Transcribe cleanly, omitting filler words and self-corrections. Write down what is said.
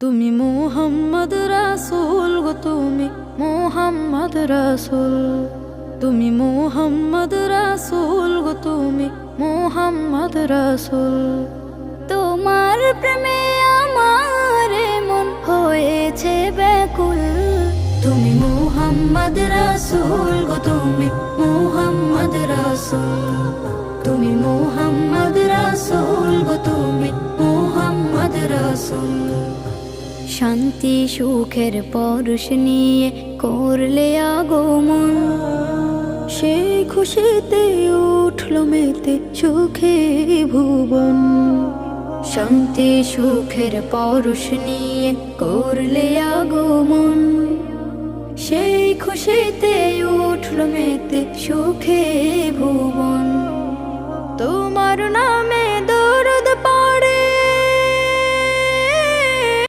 তুমি মুহাম্মদ রাসূল গো, তুমি মুহাম্মদ রাসূল। তুমি মুহাম্মদ রাসূল গো, তুমি মুহাম্মদ রাসূল। তোমার প্রেমে আমার মন হয়েছে ব্যাকুল। তুমি মুহাম্মদ রাসূল গো, তুমি মুহাম্মদ রাসূল। তুমি মুহাম্মদ রাসূল গো, তুমি মুহাম্মদ রাসূল। শান্তি সুখের পরশ নিয়ে করলে আগমন, সেই খুশিতে উঠল মেতে সুখে ভুবন। শান্তি সুখের পরশ নিয়ে করলে আগমন, সেই খুশিতে উঠল মেতে সুখে ভুবন। তোমার নামে